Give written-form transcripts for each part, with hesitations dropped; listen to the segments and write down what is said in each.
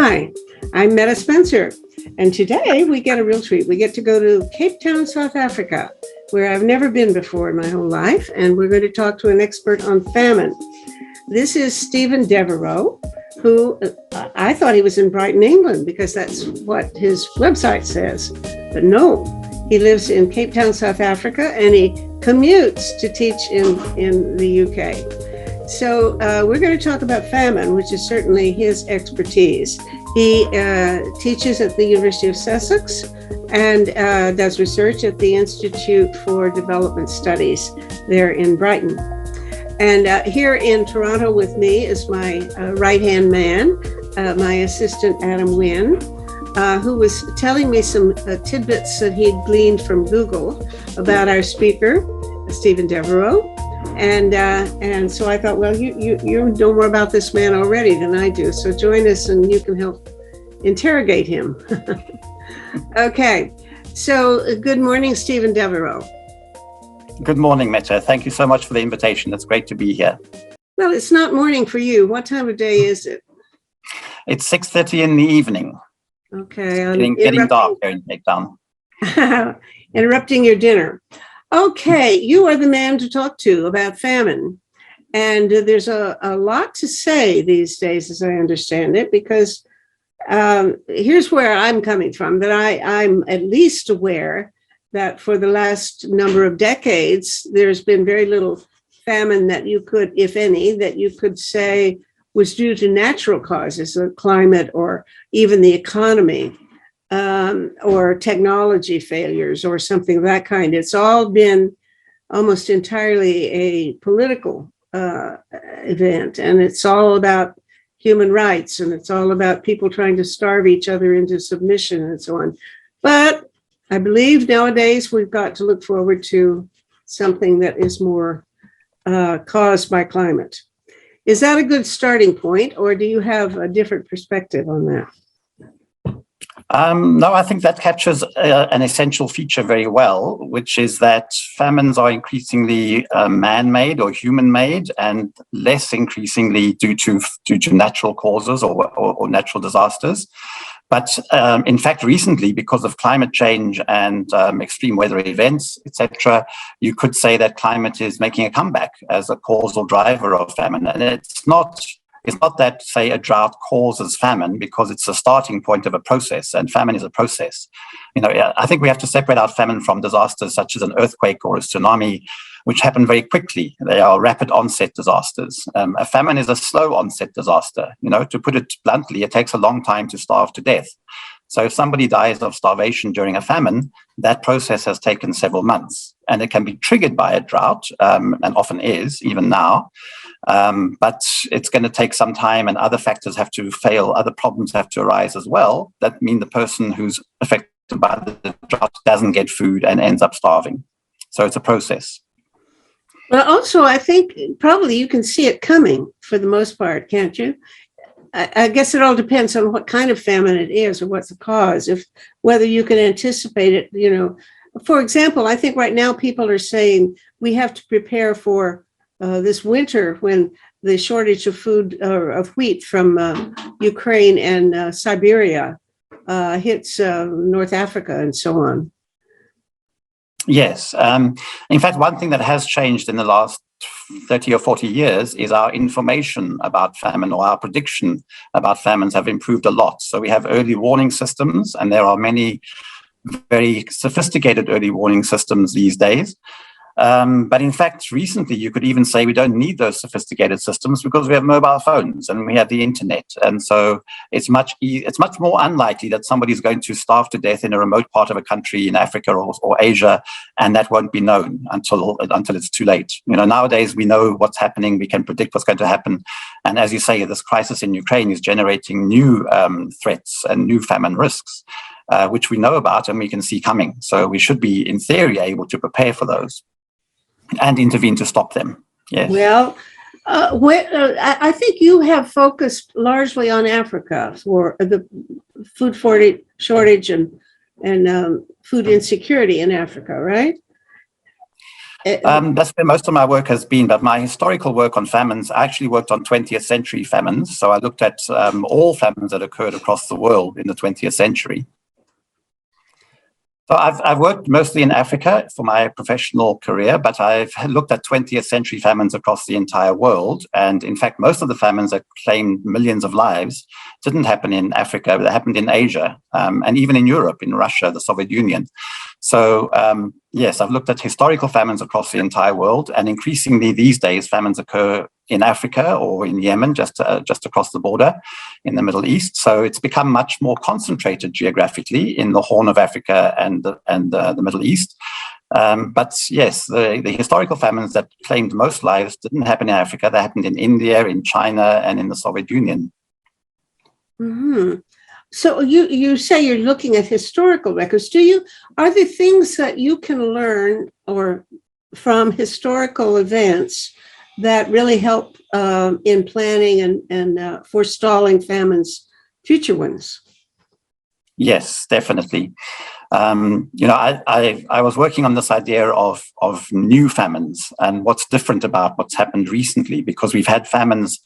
Hi, I'm Meta Spencer, and today we get a real treat. We get to go to Cape Town, South Africa, where I've never been before in my whole life, and we're going to talk to an expert on famine. This is Stephen Devereaux, who I thought he was in Brighton, England, because that's what his website says. But no, he lives in Cape Town, South Africa, and he commutes to teach in the UK. So we're going to talk about famine, which is certainly his expertise. He teaches at the University of Sussex and does research at the Institute for Development Studies there in Brighton. And here in Toronto with me is my right-hand man, my assistant, Adam Wynn, who was telling me some tidbits that he'd gleaned from Google about our speaker, Stephen Devereaux. And so I thought, well, you know more about this man already than I do. So join us and you can help interrogate him. Okay. So good morning, Stephen Devereaux. Good morning, Meta. Thank you so much for the invitation. It's great to be here. Well, it's not morning for you. What time of day is it? It's 6:30 in the evening. Okay. Getting dark here in Cape Town. Interrupting your dinner. Okay, you are the man to talk to about famine. And there's a lot to say these days, as I understand it, because here's where I'm coming from, that I'm at least aware that for the last number of decades, there's been very little famine that you could, if any, that you could say was due to natural causes, the climate or even the economy. Or technology failures or something of that kind. It's all been almost entirely a political event, and it's all about human rights, and it's all about people trying to starve each other into submission and so on. But I believe nowadays we've got to look forward to something that is more caused by climate. Is that a good starting point, or do you have a different perspective on that? No, I think that captures an essential feature very well, which is that famines are increasingly man-made or human-made, and less increasingly due to natural causes or natural disasters. But in fact, recently, because of climate change and extreme weather events, etc., you could say that climate is making a comeback as a causal driver of famine. And it's not that, say, a drought causes famine, because it's a starting point of a process, and famine is a process. I think we have to separate out famine from disasters such as an earthquake or a tsunami, which happen very quickly. They are rapid onset disasters. A famine is a slow onset disaster. To put it bluntly, it takes a long time to starve to death. So if somebody dies of starvation during a famine, that process has taken several months, and it can be triggered by a drought, and often is, even now. But it's going to take some time, and other factors have to fail, other problems have to arise as well, that mean the person who's affected by the drought doesn't get food and ends up starving. So it's a process. Well, also, I think probably you can see it coming for the most part, can't you? I guess it all depends on what kind of famine it is or what's the cause, whether you can anticipate it. For example, I think right now people are saying we have to prepare for this winter when the shortage of food of wheat from Ukraine and Siberia hits North Africa and so on. Yes. In fact, one thing that has changed in the last 30 or 40 years is our information about famine, or our prediction about famines, have improved a lot. So we have early warning systems, and there are many very sophisticated early warning systems these days. But in fact, recently, you could even say we don't need those sophisticated systems because we have mobile phones and we have the internet. And so it's much more unlikely that somebody's going to starve to death in a remote part of a country in Africa or Asia, and that won't be known until it's too late. Nowadays, we know what's happening. We can predict what's going to happen. And as you say, this crisis in Ukraine is generating new threats and new famine risks, which we know about and we can see coming. So we should be, in theory, able to prepare for those and intervene to stop them. Yes. Well, I think you have focused largely on Africa for the food shortage and food insecurity in Africa, right? That's where most of my work has been, but my historical work on famines, I actually worked on 20th century famines. So I looked at all famines that occurred across the world in the 20th century. So I've worked mostly in Africa for my professional career, but I've looked at 20th century famines across the entire world. And in fact, most of the famines that claimed millions of lives didn't happen in Africa, they happened in Asia, and even in Europe, in Russia, the Soviet Union. So yes, I've looked at historical famines across the entire world, and increasingly these days famines occur in Africa or in Yemen, just across the border in the Middle East. So it's become much more concentrated geographically in the Horn of Africa and the Middle East. But yes, the historical famines that claimed most lives didn't happen in Africa. They happened in India, in China, and in the Soviet Union. Mm-hmm. So you say you're looking at historical records. Are there things that you can learn or from historical events that really help in planning and forestalling famines, future ones? Yes, definitely. I was working on this idea of new famines and what's different about what's happened recently, because we've had famines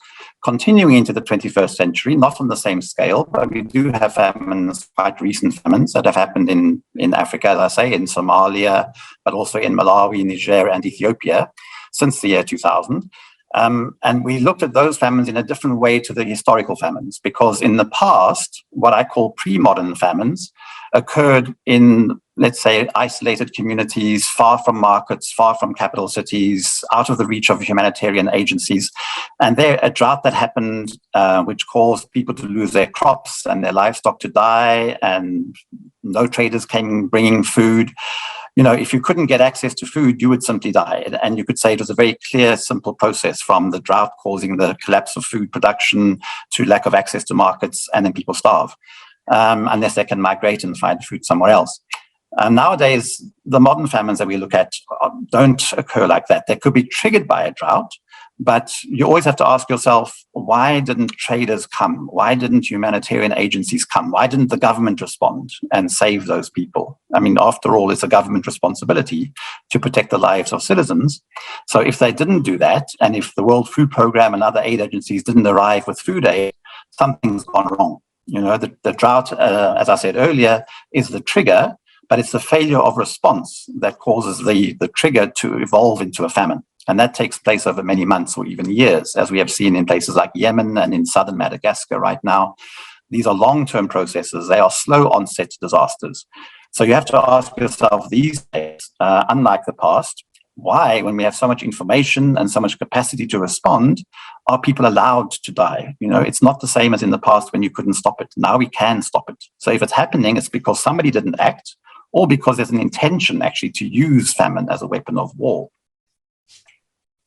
continuing into the 21st century, not on the same scale, but we do have famines, quite recent famines that have happened in Africa, as I say, in Somalia, but also in Malawi, Niger, and Ethiopia since the year 2000. And we looked at those famines in a different way to the historical famines, because in the past, what I call pre-modern famines occurred in, let's say, isolated communities, far from markets, far from capital cities, out of the reach of humanitarian agencies. And there, a drought that happened, which caused people to lose their crops and their livestock to die, and no traders came bringing food. If you couldn't get access to food, you would simply die. And you could say it was a very clear, simple process, from the drought causing the collapse of food production to lack of access to markets, and then people starve, unless they can migrate and find food somewhere else. Nowadays, the modern famines that we look at don't occur like that. They could be triggered by a drought, but you always have to ask yourself, why didn't traders come? Why didn't humanitarian agencies come? Why didn't the government respond and save those people? I mean, after all, it's a government responsibility to protect the lives of citizens. So if they didn't do that, and if the World Food Programme and other aid agencies didn't arrive with food aid, something's gone wrong. The drought, as I said earlier, is the trigger, but it's the failure of response that causes the trigger to evolve into a famine. And that takes place over many months or even years, as we have seen in places like Yemen and in southern Madagascar right now. These are long-term processes. They are slow onset disasters. So you have to ask yourself these days, unlike the past, why, when we have so much information and so much capacity to respond, are people allowed to die? It's not the same as in the past when you couldn't stop it. Now we can stop it. So if it's happening, it's because somebody didn't act, or because there's an intention actually to use famine as a weapon of war.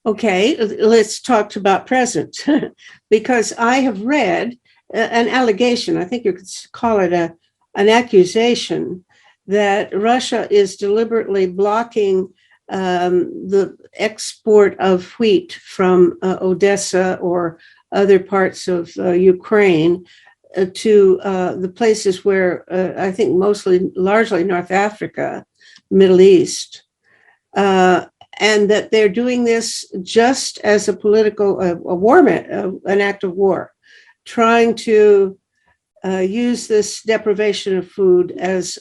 Okay, let's talk about present, because I have read an allegation, I think you could call it an accusation, that Russia is deliberately blocking the export of wheat from Odessa or other parts of Ukraine to the places where I think largely North Africa, Middle East, and that they're doing this just as a political, an act of war, trying to use this deprivation of food as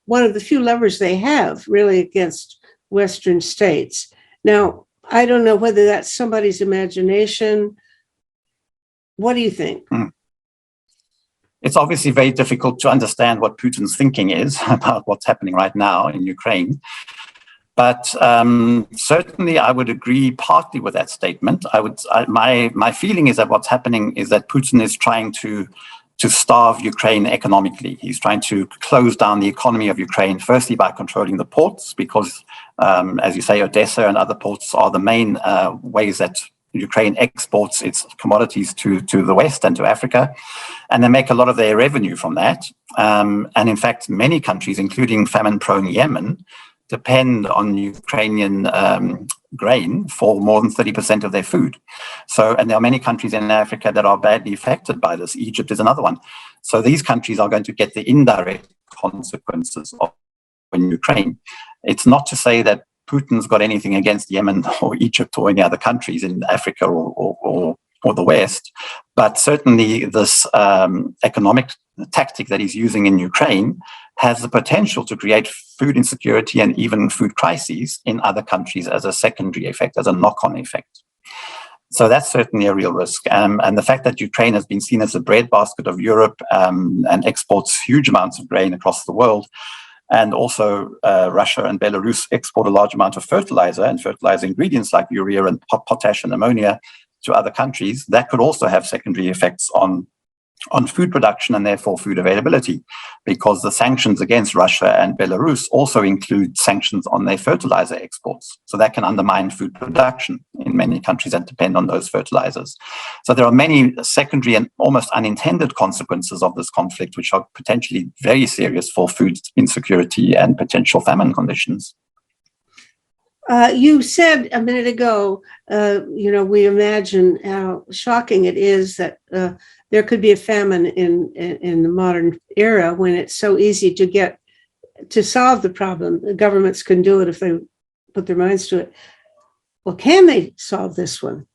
one of the few levers they have really against Western states. Now, I don't know whether that's somebody's imagination. What do you think? It's obviously very difficult to understand what Putin's thinking is about what's happening right now in Ukraine. But certainly, I would agree partly with that statement. My feeling is that what's happening is that Putin is trying to starve Ukraine economically. He's trying to close down the economy of Ukraine, firstly by controlling the ports, because, as you say, Odessa and other ports are the main ways that Ukraine exports its commodities to the West and to Africa, and they make a lot of their revenue from that. And in fact, many countries, including famine-prone Yemen, depend on Ukrainian grain for more than 30% of their food. So, and there are many countries in Africa that are badly affected by this. Egypt is another one. So these countries are going to get the indirect consequences of Ukraine. It's not to say that Putin's got anything against Yemen or Egypt or any other countries in Africa or the West, but certainly this economic tactic that he's using in Ukraine has the potential to create food insecurity and even food crises in other countries as a secondary effect, as a knock-on effect. So that's certainly a real risk. And the fact that Ukraine has been seen as the breadbasket of Europe and exports huge amounts of grain across the world, and also Russia and Belarus export a large amount of fertilizer and fertilizer ingredients like urea and potash and ammonia to other countries, that could also have secondary effects on food production and therefore food availability, because the sanctions against Russia and Belarus also include sanctions on their fertilizer exports. So that can undermine food production in many countries that depend on those fertilizers. So there are many secondary and almost unintended consequences of this conflict, which are potentially very serious for food insecurity and potential famine conditions. You said a minute ago, we imagine how shocking it is that there could be a famine in the modern era when it's so easy to solve the problem. The governments can do it if they put their minds to it. Well, can they solve this one?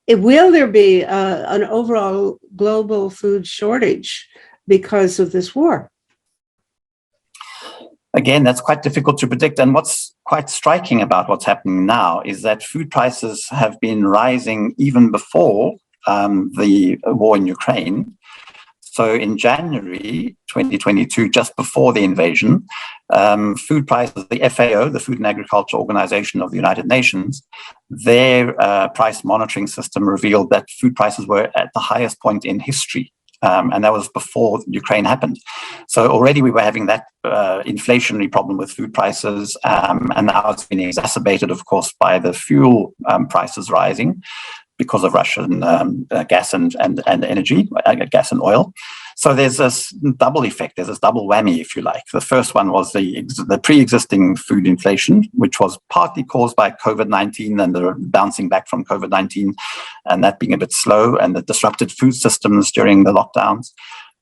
Will there be an overall global food shortage because of this war? Again, that's quite difficult to predict. And what's quite striking about what's happening now is that food prices have been rising even before the war in Ukraine. So in January 2022, just before the invasion, food prices, the FAO, the Food and Agriculture Organization of the United Nations, their price monitoring system revealed that food prices were at the highest point in history. And that was before Ukraine happened. So already we were having that inflationary problem with food prices. And now it's been exacerbated, of course, by the fuel prices rising because of Russian gas and energy, gas and oil. So there's this double effect. There's this double whammy, if you like. The first one was the pre-existing food inflation, which was partly caused by COVID-19 and the bouncing back from COVID-19 and that being a bit slow and the disrupted food systems during the lockdowns.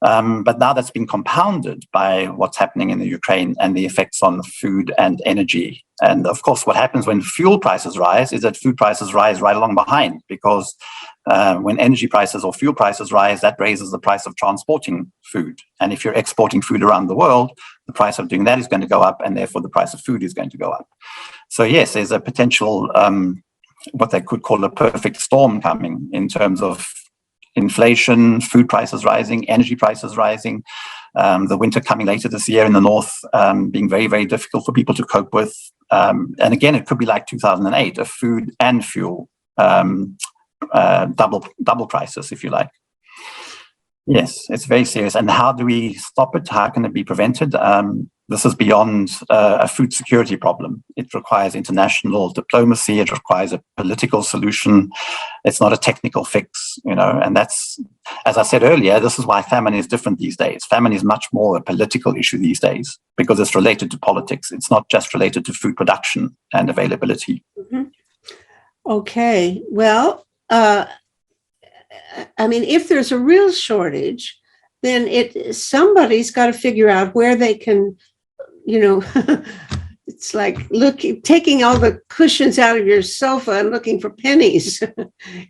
But now that's been compounded by what's happening in the Ukraine and the effects on food and energy. And of course, what happens when fuel prices rise is that food prices rise right along behind, because when energy prices or fuel prices rise, that raises the price of transporting food. And if you're exporting food around the world, the price of doing that is going to go up, and therefore the price of food is going to go up. So yes, there's a potential, what they could call a perfect storm coming in terms of inflation, food prices rising, energy prices rising, the winter coming later this year in the north being very, very difficult for people to cope with. And again, it could be like 2008, a food and fuel double crisis, if you like. Yes, it's very serious. And how do we stop it? How can it be prevented? This is beyond a food security problem. It requires international diplomacy. It requires a political solution. It's not a technical fix, and that's, as I said earlier, this is why famine is different these days. Famine is much more a political issue these days because it's related to politics. It's not just related to food production and availability. Mm-hmm. Okay. Well, if there's a real shortage, then somebody's got to figure out where they can, it's like taking all the cushions out of your sofa and looking for pennies.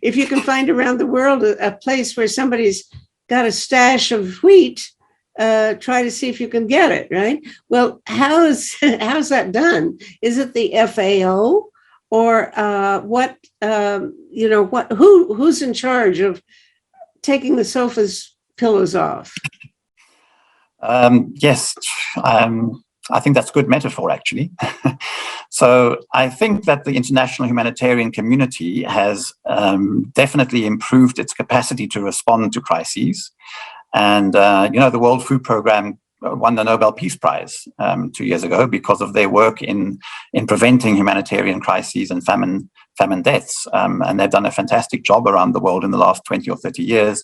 If you can find around the world a place where somebody's got a stash of wheat, try to see if you can get it, right? Well, how's that done? Is it the FAO or who's in charge of taking the sofa's pillows off? Yes, I think that's a good metaphor, actually. So I think that the international humanitarian community has definitely improved its capacity to respond to crises. And, the World Food Programme won the Nobel Peace Prize 2 years ago because of their work in preventing humanitarian crises and famine deaths. And they've done a fantastic job around the world in the last 20 or 30 years.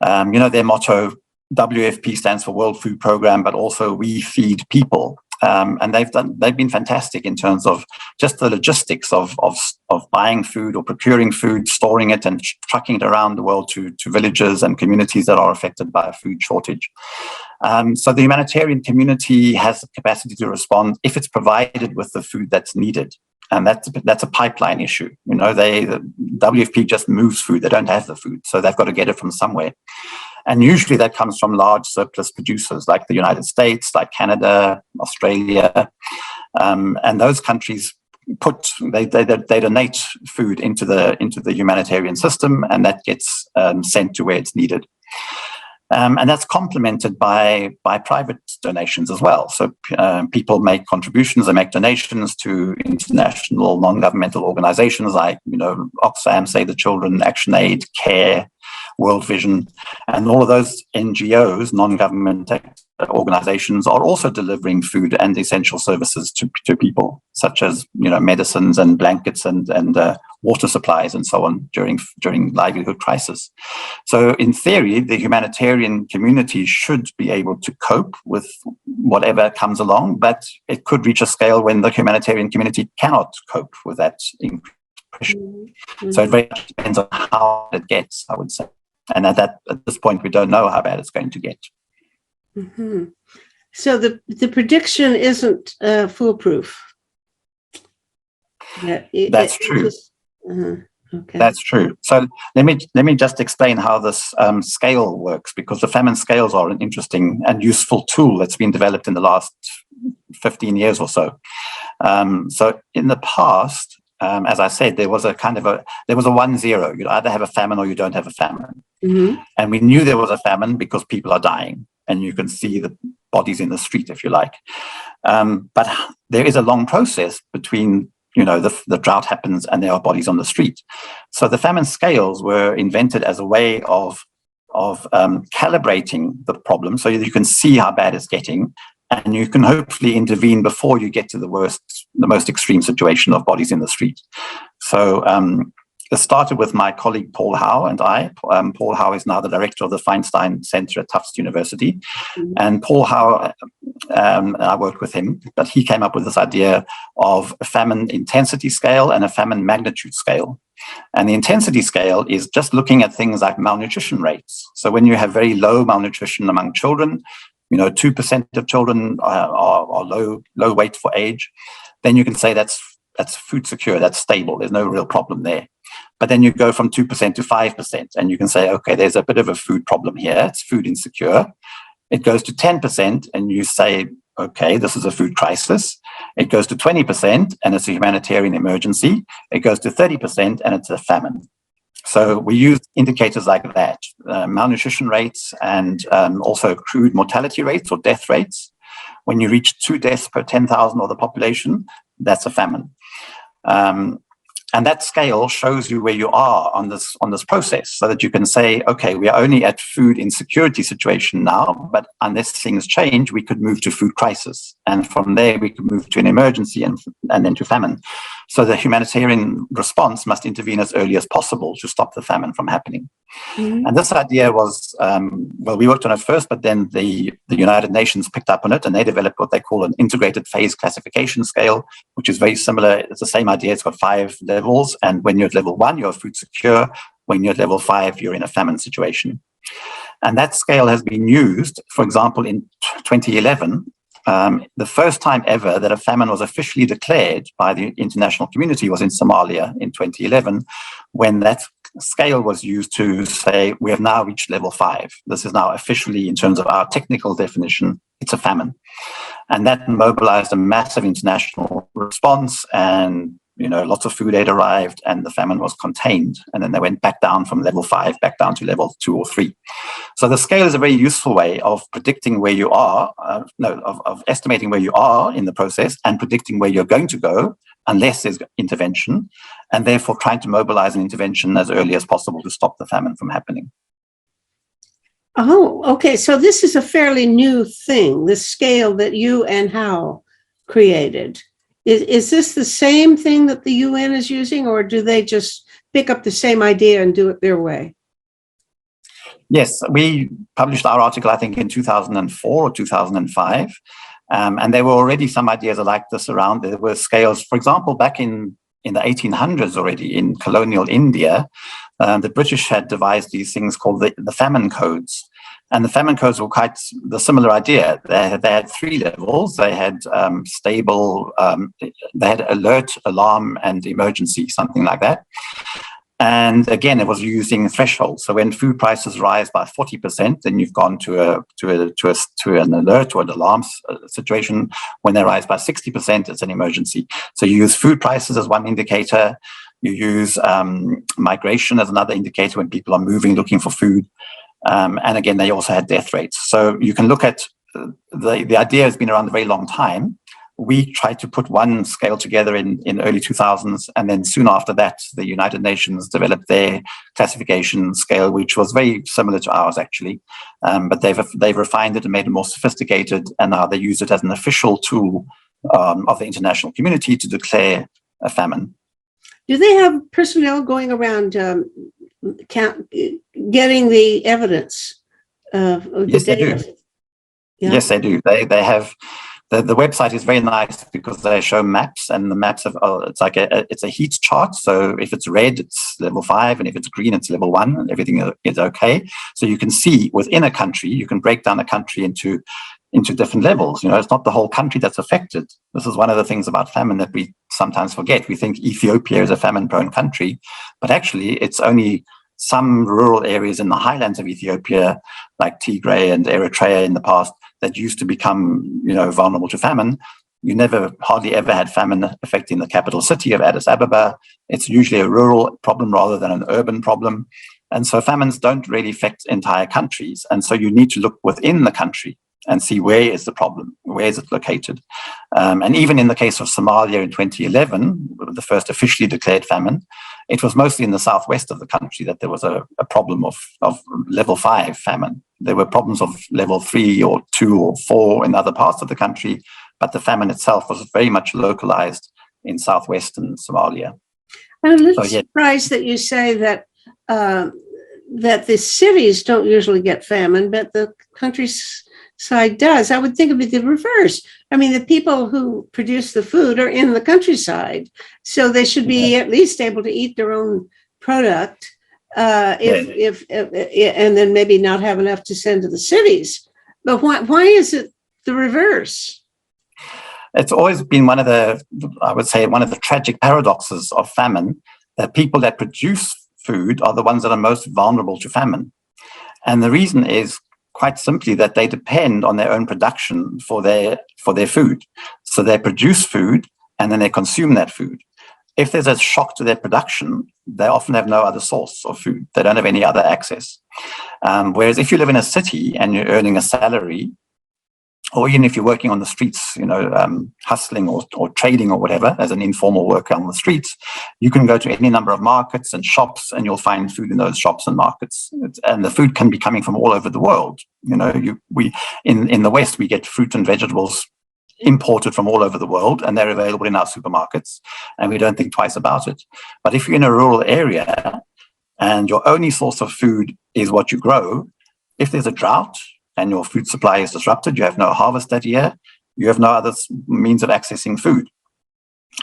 Their motto, WFP, stands for World Food Programme, but also we feed people. and they've been fantastic in terms of just the logistics of buying food or procuring food, storing it, and trucking it around the world to villages and communities that are affected by a food shortage. So the humanitarian community has the capacity to respond if it's provided with the food that's needed. And that's a pipeline issue. The WFP just moves food. They don't have the food, so they've got to get it from somewhere. And usually that comes from large surplus producers like the United States, like Canada, Australia, and those countries they donate food into the humanitarian system, and that gets sent to where it's needed. And that's complemented by private donations as well. So people make contributions, they make donations to international non-governmental organizations like, Oxfam, Save the Children, ActionAid, CARE, World Vision, and all of those NGOs, non-government organizations, are also delivering food and essential services to people, such as medicines and blankets and water supplies and so on during livelihood crisis. So in theory, the humanitarian community should be able to cope with whatever comes along, but it could reach a scale when the humanitarian community cannot cope with that increased pressure. Mm-hmm. So it very much depends on how it gets, I would say. And at this point, we don't know how bad it's going to get. Mm-hmm. So the prediction isn't foolproof. That's true. Okay. That's true. So let me just explain how this scale works, because the famine scales are an interesting and useful tool that's been developed in the last 15 years or so. So in the past, as I said, there was a 1-0. You either have a famine or you don't have a famine. Mm-hmm. And we knew there was a famine because people are dying, and you can see the bodies in the street, if you like. But there is a long process between the drought happens and there are bodies on the street. So the famine scales were invented as a way of calibrating the problem, so you can see how bad it's getting, and you can hopefully intervene before you get to the most extreme situation of bodies in the street. So it started with my colleague Paul Howe and I. Paul Howe is now the director of the Feinstein Center at Tufts University. Mm-hmm. And Paul Howe, I worked with him, but he came up with this idea of a famine intensity scale and a famine magnitude scale. And the intensity scale is just looking at things like malnutrition rates. So when you have very low malnutrition among children, 2% of children are low weight for age, then you can say that's food secure, that's stable, there's no real problem there. But then you go from 2% to 5%, and you can say, okay, there's a bit of a food problem here, it's food insecure. It goes to 10%, and you say, okay, this is a food crisis. It goes to 20%, and it's a humanitarian emergency. It goes to 30%, and it's a famine. So we use indicators like that, malnutrition rates, and also crude mortality rates or death rates. When you reach 2 deaths per 10,000 of the population, that's a famine. And that scale shows you where you are on this process, so that you can say, okay, we are only at food insecurity situation now, but unless things change, we could move to food crisis. And from there, we could move to an emergency and then to famine. So the humanitarian response must intervene as early as possible to stop the famine from happening. Mm-hmm. And this idea was, we worked on it first, but then the United Nations picked up on it, and they developed what they call an integrated phase classification scale, which is very similar. It's the same idea. It's got 5 levels. And when you're at level 1, you're food secure. When you're at level 5, you're in a famine situation. And that scale has been used, for example, in 2011, the first time ever that a famine was officially declared by the international community was in Somalia in 2011, when that scale was used to say, we have now reached level 5. This is now officially, in terms of our technical definition, it's a famine. And that mobilized a massive international response, and lots of food aid arrived, and the famine was contained. And then they went back down from level 5, back down to level 2 or 3. So the scale is a very useful way of predicting where you are, of estimating where you are in the process and predicting where you're going to go, unless there's intervention, and therefore trying to mobilize an intervention as early as possible to stop the famine from happening. Oh, okay. So this is a fairly new thing, this scale that you and Howe created. Is this the same thing that the UN is using, or do they just pick up the same idea and do it their way? Yes, we published our article, I think, in 2004 or 2005. And there were already some ideas like this around. There were scales, for example, back in the 1800s already in colonial India, the British had devised these things called the Famine Codes. And the Famine Codes were quite the similar idea. They had 3 levels. They had stable, they had alert, alarm, and emergency, something like that. And again, it was using thresholds. So when food prices rise by 40%, then you've gone to an alert or an alarm situation. When they rise by 60%, it's an emergency. So you use food prices as one indicator. You use migration as another indicator when people are moving, looking for food. And again, they also had death rates. So you can look at the idea has been around a very long time. We tried to put one scale together in early 2000s, and then soon after that, the United Nations developed their classification scale, which was very similar to ours, actually. But they've refined it and made it more sophisticated, and now they use it as an official tool of the international community to declare a famine. Do they have personnel going around getting the evidence of the Yes, data? they do. Yeah. Yes, they do. They have. The website is very nice because they show maps, and the maps of it's a heat chart. So if it's red, it's level 5, and if it's green, it's level 1, and everything is okay. So you can see within a country, you can break down a country into different levels. It's not the whole country that's affected. This is one of the things about famine that we sometimes forget. We think Ethiopia is a famine-prone country, but actually it's only some rural areas in the highlands of Ethiopia, like Tigray and Eritrea in the past, that used to become, vulnerable to famine. You hardly ever had famine affecting the capital city of Addis Ababa. It's usually a rural problem rather than an urban problem. And so famines don't really affect entire countries. And so you need to look within the country and see where is the problem, where is it located. And even in the case of Somalia in 2011, the first officially declared famine, it was mostly in the southwest of the country that there was a problem of level 5 famine. There were problems of level 3 or 2 or 4 in other parts of the country, but the famine itself was very much localized in southwestern Somalia. I'm a little surprised that you say that that the cities don't usually get famine, but the countryside does. I would think of it the reverse. I mean, the people who produce the food are in the countryside, so they should be at least able to eat their own product. If and then maybe not have enough to send to the cities. But why is it the reverse? It's always been one of the tragic paradoxes of famine, that people that produce food are the ones that are most vulnerable to famine. And the reason is quite simply that they depend on their own production for their food. So they produce food and then they consume that food. If there's a shock to their production, they often have no other source of food. They don't have any other access. Whereas if you live in a city and you're earning a salary, or even if you're working on the streets, hustling or trading or whatever, as an informal worker on the streets, you can go to any number of markets and shops and you'll find food in those shops and markets. And the food can be coming from all over the world. In the West, we get fruit and vegetables imported from all over the world, and they're available in our supermarkets, and we don't think twice about it. But if you're in a rural area and your only source of food is what you grow, if there's a drought and your food supply is disrupted, you have no harvest that year, you have no other means of accessing food.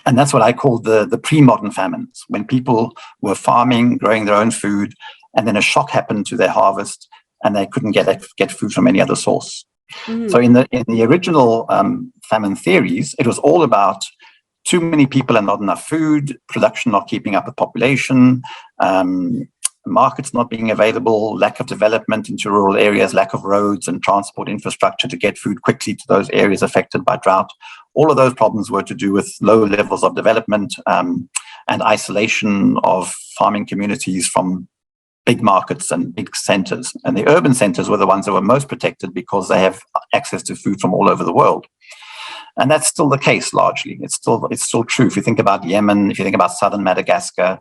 And that's what I call the pre-modern famines, when people were farming, growing their own food, and then a shock happened to their harvest and they couldn't get food from any other source. So in the original famine theories, it was all about too many people and not enough food, production not keeping up with population, markets not being available, lack of development into rural areas, lack of roads and transport infrastructure to get food quickly to those areas affected by drought. All of those problems were to do with low levels of development and isolation of farming communities from big markets and big centers. And the urban centers were the ones that were most protected because they have access to food from all over the world. And that's still the case largely. It's still true. If you think about Yemen, if you think about southern Madagascar,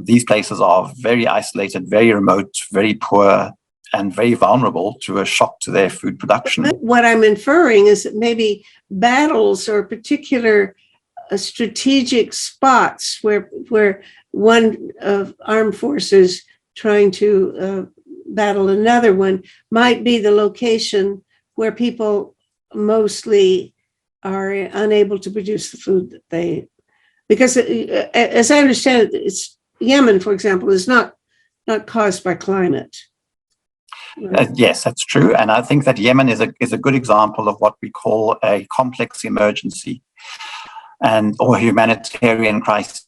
these places are very isolated, very remote, very poor, and very vulnerable to a shock to their food production. What I'm inferring is that maybe battles or particular strategic spots where one of armed forces trying to battle another one might be the location where people mostly are unable to produce the food that they, because as I understand it, it's Yemen, for example, is not caused by climate. Right? Yes, that's true. And I think that Yemen is a good example of what we call a complex emergency or humanitarian crisis.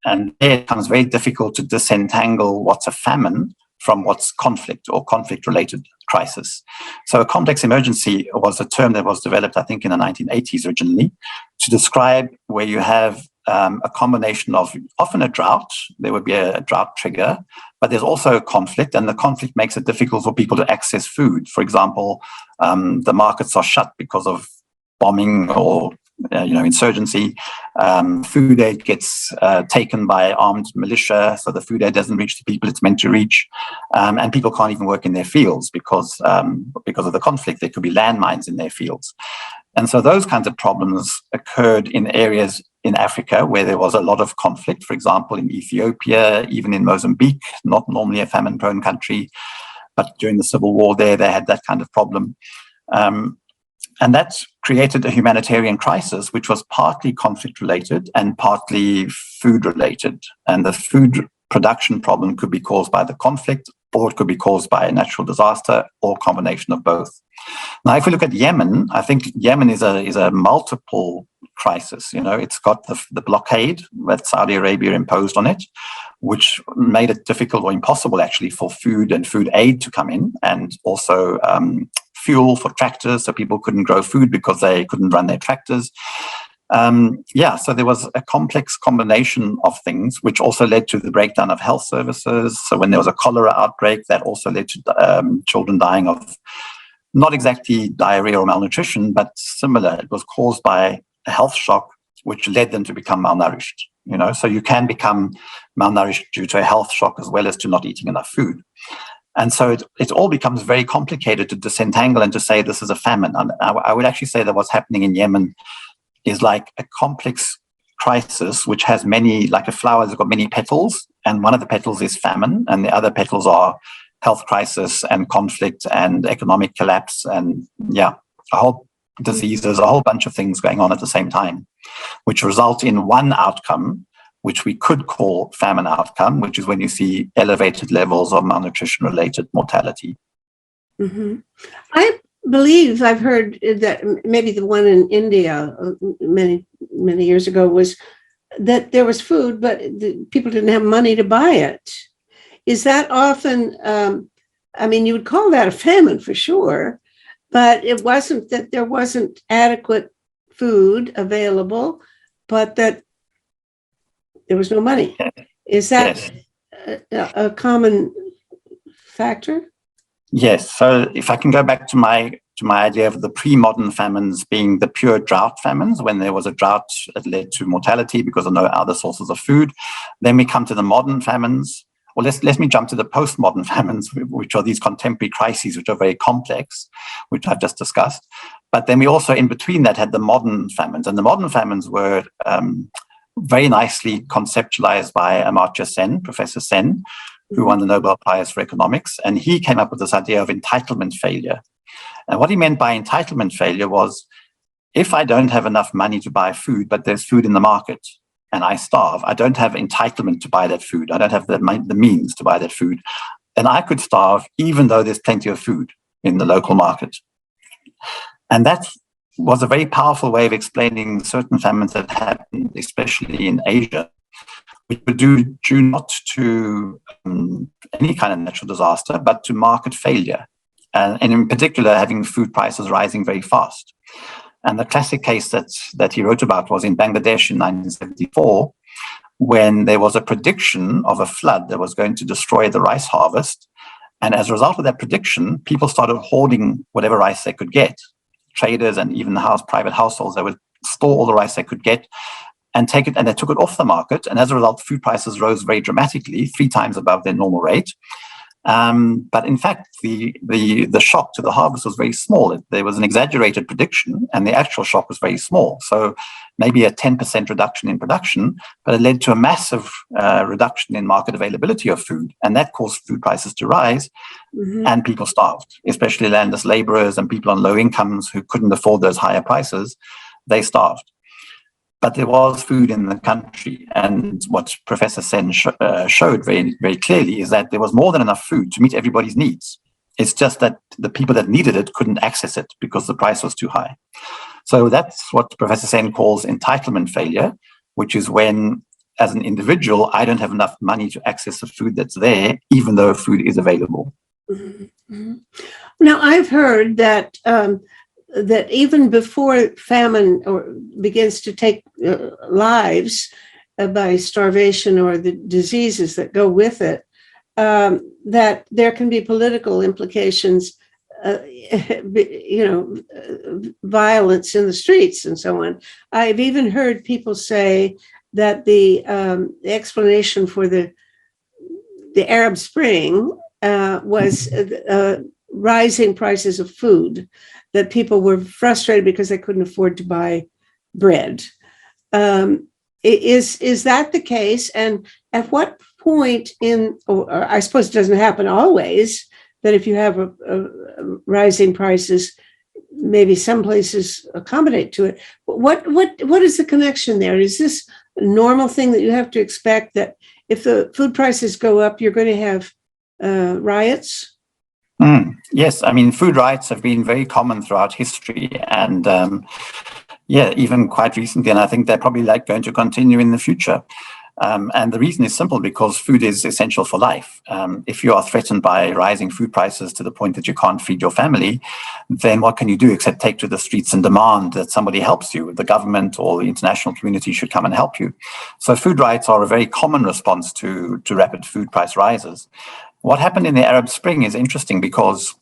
And it becomes very difficult to disentangle what's a famine from what's conflict or conflict-related crisis. So a complex emergency was a term that was developed, I think, in the 1980s originally, to describe where you have a combination of often a drought. There would be a drought trigger, but there's also a conflict, and the conflict makes it difficult for people to access food. For example, the markets are shut because of bombing or insurgency. Food aid gets taken by armed militia, so the food aid doesn't reach the people it's meant to reach, and people can't even work in their fields because of the conflict. There could be landmines in their fields. And so those kinds of problems occurred in areas in Africa where there was a lot of conflict, for example, in Ethiopia, even in Mozambique, not normally a famine-prone country, but during the civil war there, they had that kind of problem. And that created a humanitarian crisis, which was partly conflict-related and partly food-related. And the food production problem could be caused by the conflict, or it could be caused by a natural disaster, or a combination of both. Now, if we look at Yemen, I think Yemen is a multiple crisis. It's got the blockade that Saudi Arabia imposed on it, which made it difficult or impossible, actually, for food and food aid to come in, and also fuel for tractors, so people couldn't grow food because they couldn't run their tractors. So there was a complex combination of things, which also led to the breakdown of health services. So when there was a cholera outbreak, that also led to children dying of not exactly diarrhea or malnutrition, but similar. It was caused by a health shock, which led them to become malnourished. So you can become malnourished due to a health shock as well as to not eating enough food. And so it all becomes very complicated to disentangle and to say this is a famine. And I would actually say that what's happening in Yemen is like a complex crisis, which has many, like a flower that's got many petals, and one of the petals is famine, and the other petals are health crisis and conflict and economic collapse and a whole diseases, a whole bunch of things going on at the same time, which result in one outcome, which we could call famine outcome, which is when you see elevated levels of malnutrition-related mortality. Mm-hmm. I believe I've heard that maybe the one in India many years ago was that there was food, but people didn't have money to buy it. Is that often, you would call that a famine for sure, but it wasn't that there wasn't adequate food available, but that there was no money. Is that a common factor? Yes. So if I can go back to my idea of the pre-modern famines being the pure drought famines, when there was a drought that led to mortality because of no other sources of food. Then we come to the modern famines. Well, let me jump to the postmodern famines, which are these contemporary crises, which are very complex, which I've just discussed. But then we also, in between that, had the modern famines. And the modern famines were very nicely conceptualized by Amartya Sen, Professor Sen, who won the Nobel Prize for Economics. And he came up with this idea of entitlement failure. And what he meant by entitlement failure was, if I don't have enough money to buy food, but there's food in the market, and I starve, I don't have entitlement to buy that food. I don't have the means to buy that food. And I could starve even though there's plenty of food in the local market. And that was a very powerful way of explaining certain famines that happened, especially in Asia, which were due not to any kind of natural disaster, but to market failure. And in particular, having food prices rising very fast. And the classic case that he wrote about was in Bangladesh in 1974, when there was a prediction of a flood that was going to destroy the rice harvest. And as a result of that prediction, people started hoarding whatever rice they could get. Traders and even private households, they would store all the rice they could get and take it, and they took it off the market. And as a result, food prices rose very dramatically, 3 times above their normal rate. But in fact, the shock to the harvest was very small. There was an exaggerated prediction, and the actual shock was very small. So maybe a 10% reduction in production, but it led to a massive reduction in market availability of food, and that caused food prices to rise, and people starved, especially landless laborers and people on low incomes who couldn't afford those higher prices. They starved. But there was food in the country. And what Professor Sen showed very, very clearly is that there was more than enough food to meet everybody's needs. It's just that the people that needed it couldn't access it because the price was too high. So that's what Professor Sen calls entitlement failure, which is when, as an individual, I don't have enough money to access the food that's there, even though food is available. Now, I've heard that that even before famine begins to take lives by starvation or the diseases that go with it, that there can be political implications, violence in the streets and so on. I've even heard people say that the explanation for the Arab Spring was rising prices of food, that people were frustrated because they couldn't afford to buy bread. Is that the case? And at what point or I suppose it doesn't happen always, that if you have a rising prices, maybe some places accommodate to it. What is the connection there? Is this a normal thing that you have to expect, that if the food prices go up, you're going to have riots? Yes, I mean, food riots have been very common throughout history, and even quite recently, and I think they're probably going to continue in the future. And the reason is simple, because food is essential for life. If you are threatened by rising food prices to the point that you can't feed your family, then what can you do except take to the streets and demand that somebody helps you? The government or the international community should come and help you. So food riots are a very common response to rapid food price rises. What happened in the Arab Spring is interesting because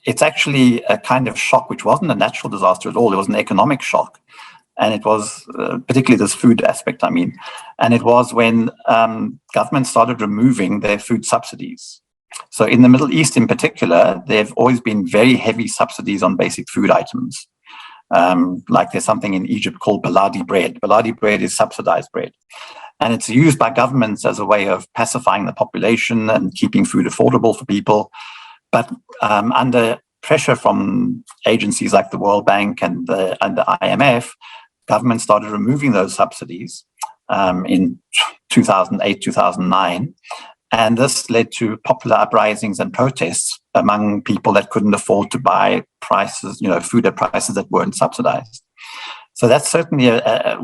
it's actually a kind of shock which wasn't a natural disaster at all. It was an economic shock. And it was particularly this food aspect, I mean. And it was when governments started removing their food subsidies. So in the Middle East in particular, there have always been very heavy subsidies on basic food items. Like there's something in Egypt called baladi bread. Baladi bread is subsidized bread. And it's used by governments as a way of pacifying the population and keeping food affordable for people. But under pressure from agencies like the World Bank and the IMF, government started removing those subsidies in 2008, 2009. And this led to popular uprisings and protests among people that couldn't afford to buy food at prices that weren't subsidized. So that's certainly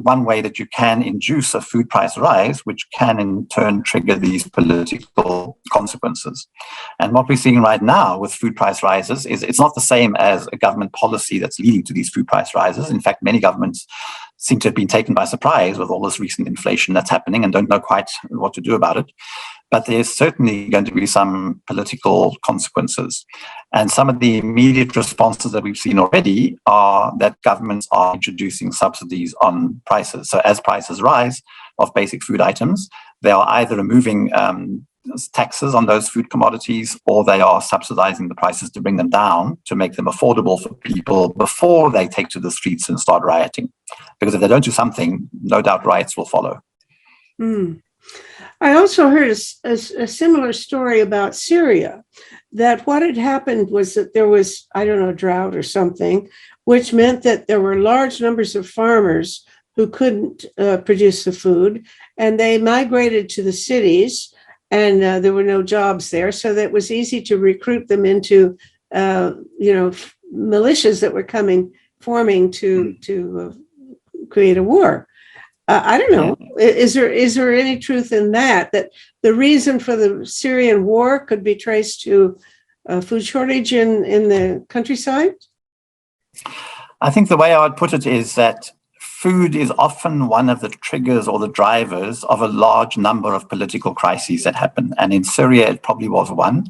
one way that you can induce a food price rise, which can in turn trigger these political consequences. And what we're seeing right now with food price rises is it's not the same as a government policy that's leading to these food price rises. In fact, many governments seem to have been taken by surprise with all this recent inflation that's happening and don't know quite what to do about it. But there's certainly going to be some political consequences. And some of the immediate responses that we've seen already are that governments are introducing subsidies on prices. So as prices rise of basic food items, they are either removing taxes on those food commodities, or they are subsidizing the prices to bring them down to make them affordable for people before they take to the streets and start rioting. Because if they don't do something, no doubt riots will follow. I also heard a similar story about Syria, that what had happened was that there was, drought or something, which meant that there were large numbers of farmers who couldn't produce the food, and they migrated to the cities, and there were no jobs there. So that it was easy to recruit them into, militias that were forming to create a war. I don't know. Is there any truth in that the reason for the Syrian war could be traced to a food shortage in the countryside? I think the way I would put it is that food is often one of the triggers or the drivers of a large number of political crises that happen. And in Syria, it probably was one.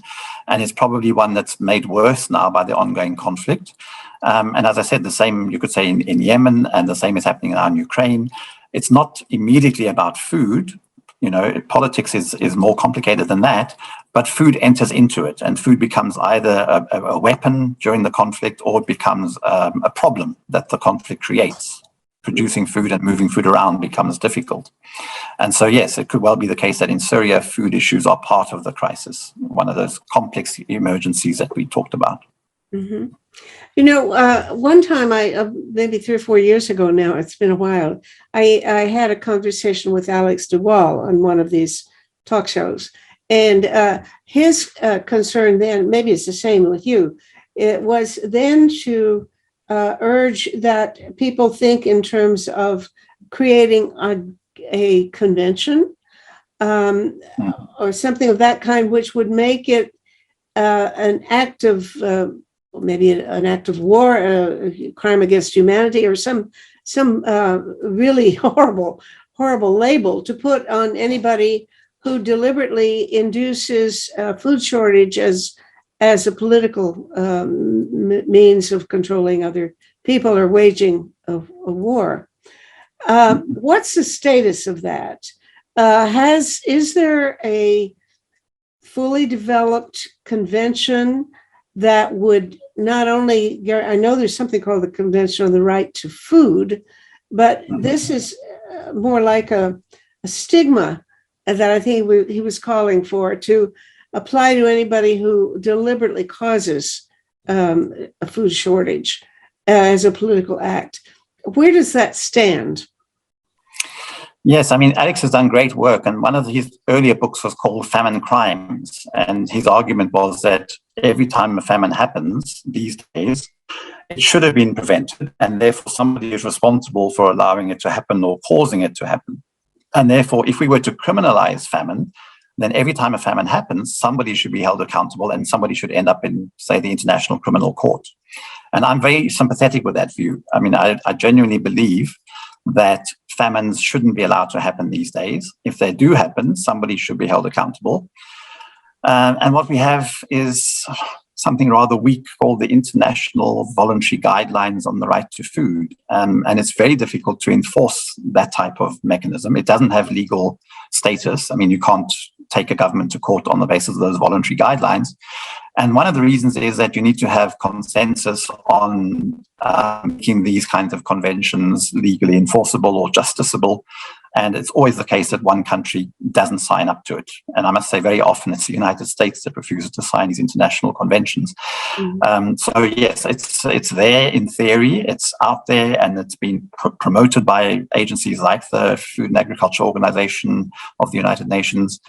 And it's probably one that's made worse now by the ongoing conflict. And as I said, the same you could say in Yemen, and the same is happening now in Ukraine. It's not immediately about food. Politics is more complicated than that, but food enters into it, and food becomes either a weapon during the conflict, or it becomes a problem that the conflict creates. Producing food and moving food around becomes difficult. And so, yes, it could well be the case that in Syria, food issues are part of the crisis, one of those complex emergencies that we talked about. Mm-hmm. One time, maybe 3 or 4 years ago now, it's been a while, I had a conversation with Alex Duval on one of these talk shows. And his concern then, maybe it's the same with you, it was then to urge that people think in terms of creating a convention or something of that kind, which would make it an act of maybe an act of war, a crime against humanity, or some really horrible label to put on anybody who deliberately induces food shortage as a political means of controlling other people or waging a war. What's the status of that? Is there a fully developed convention that would not only, I know there's something called the Convention on the Right to Food, but this is more like a stigma that I think he was calling for to apply to anybody who deliberately causes a food shortage as a political act. Where does that stand? Yes, I mean, Alex has done great work, and one of his earlier books was called Famine Crimes, and his argument was that every time a famine happens these days, it should have been prevented, and therefore somebody is responsible for allowing it to happen or causing it to happen. And therefore, if we were to criminalize famine, then every time a famine happens, somebody should be held accountable, and somebody should end up in, say, the International Criminal Court. And I'm very sympathetic with that view. I mean, I genuinely believe that famines shouldn't be allowed to happen these days. If they do happen, somebody should be held accountable. And what we have is something rather weak called the International Voluntary Guidelines on the Right to Food. And it's very difficult to enforce that type of mechanism. It doesn't have legal status. I mean, you can't take a government to court on the basis of those voluntary guidelines. And one of the reasons is that you need to have consensus on making these kinds of conventions legally enforceable or justiciable. And it's always the case that one country doesn't sign up to it. And I must say, very often it's the United States that refuses to sign these international conventions. So yes, it's there in theory, it's out there, and it's been promoted by agencies like the Food and Agriculture Organization of the United Nations,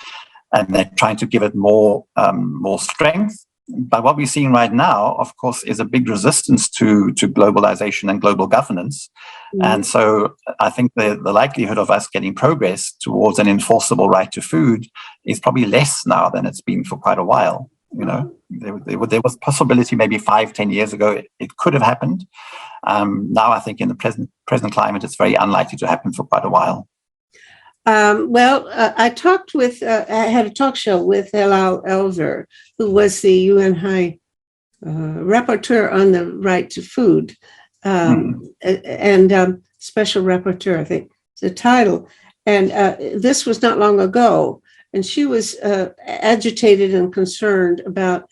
and they're trying to give it more strength. But what we're seeing right now, of course, is a big resistance to globalization and global governance. And so I think the likelihood of us getting progress towards an enforceable right to food is probably less now than it's been for quite a while. There was possibility maybe 5-10 years ago it could have happened. Now I think in the present climate, it's very unlikely to happen for quite a while. I had a talk show with Elal Elver, who was the UN High Rapporteur on the Right to Food, and Special Rapporteur, I think is the title. And this was not long ago, and she was agitated and concerned about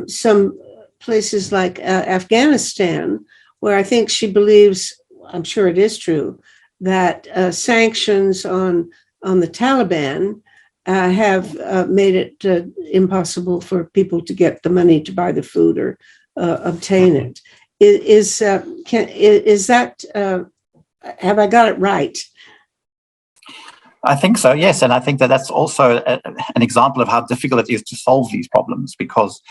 some places like Afghanistan, where I think she believes, I'm sure it is true, that sanctions on the Taliban have made it impossible for people to get the money to buy the food or obtain it. Is that have I got it right? I think so, yes. And I think that's also an example of how difficult it is to solve these problems, because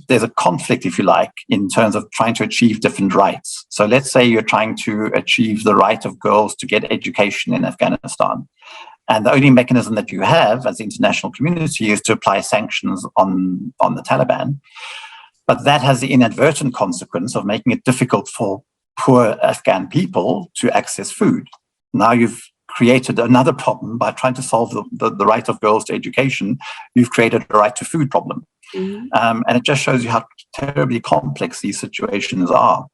there's a conflict, if you like, in terms of trying to achieve different rights. So let's say you're trying to achieve the right of girls to get education in Afghanistan. And the only mechanism that you have as the international community is to apply sanctions on the Taliban. But that has the inadvertent consequence of making it difficult for poor Afghan people to access food. Now you've created another problem by trying to solve the right of girls to education. You've created a right to food problem. And it just shows you how terribly complex these situations are.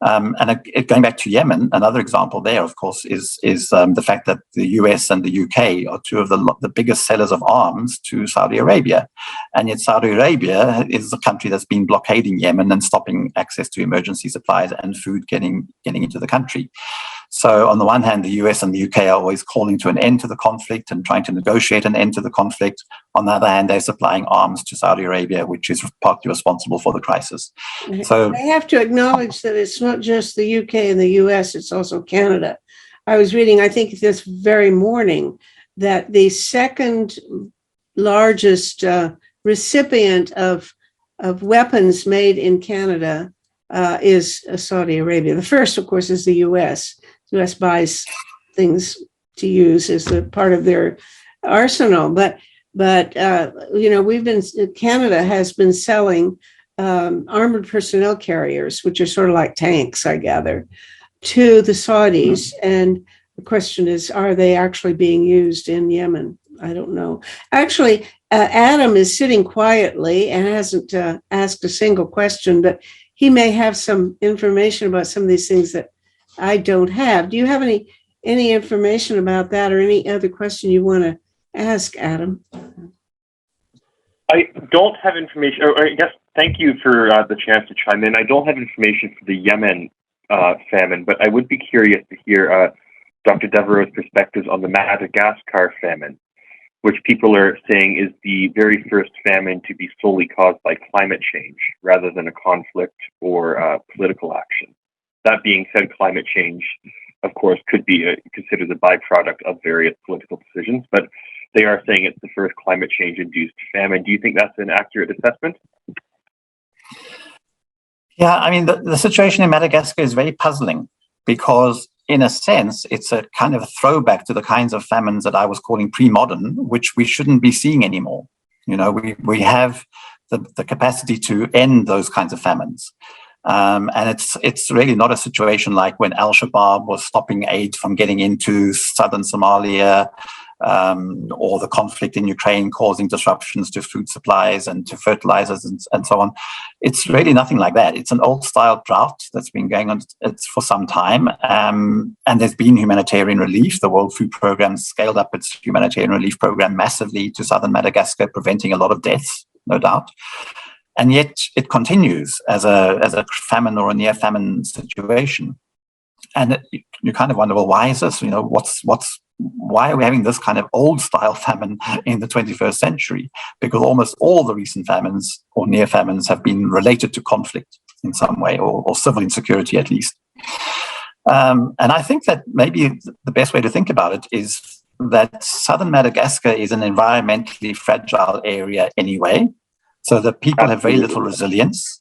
Going back to Yemen, another example there, of course, is the fact that the US and the UK are two of the biggest sellers of arms to Saudi Arabia. And yet Saudi Arabia is a country that's been blockading Yemen and stopping access to emergency supplies and food getting into the country. So on the one hand, the US and the UK are always calling to an end to the conflict and trying to negotiate an end to the conflict. On the other hand, they're supplying arms to Saudi Arabia, which is partly responsible for the crisis. So I have to acknowledge that it's not just the UK and the US, it's also Canada. I was reading, I think this very morning, that the second largest recipient of weapons made in Canada is Saudi Arabia. The first, of course, is the US. The US buys things to use as a part of their arsenal. But Canada has been selling armored personnel carriers, which are sort of like tanks, I gather, to the Saudis. And the question is, are they actually being used in Yemen? I don't know. Actually, Adam is sitting quietly and hasn't asked a single question, but he may have some information about some of these things that I don't have. Do you have any information about that, or any other question you want to ask, Adam? I don't have information, or I guess thank you for the chance to chime in. I don't have information for the Yemen famine, but I would be curious to hear Dr. Devereaux's perspectives on the Madagascar famine, which people are saying is the very first famine to be solely caused by climate change rather than a conflict or political action. That being said, climate change, of course, could be considered a byproduct of various political decisions, but they are saying it's the first climate change-induced famine. Do you think that's an accurate assessment? Yeah, I mean, the situation in Madagascar is very puzzling because, in a sense, it's a kind of a throwback to the kinds of famines that I was calling pre-modern, which we shouldn't be seeing anymore. We have the capacity to end those kinds of famines. And it's really not a situation like when Al-Shabaab was stopping aid from getting into southern Somalia, or the conflict in Ukraine causing disruptions to food supplies and to fertilizers and so on. It's really nothing like that. It's an old-style drought that's been going on for some time, and there's been humanitarian relief. The World Food Programme scaled up its humanitarian relief program massively to southern Madagascar, preventing a lot of deaths, no doubt. And yet it continues as a famine or a near famine situation. And you kind of wonder, well, why is this? Why are we having this kind of old style famine in the 21st century? Because almost all the recent famines or near famines have been related to conflict in some way, or civil insecurity at least. And I think that maybe the best way to think about it is that southern Madagascar is an environmentally fragile area anyway. So the people have very little resilience.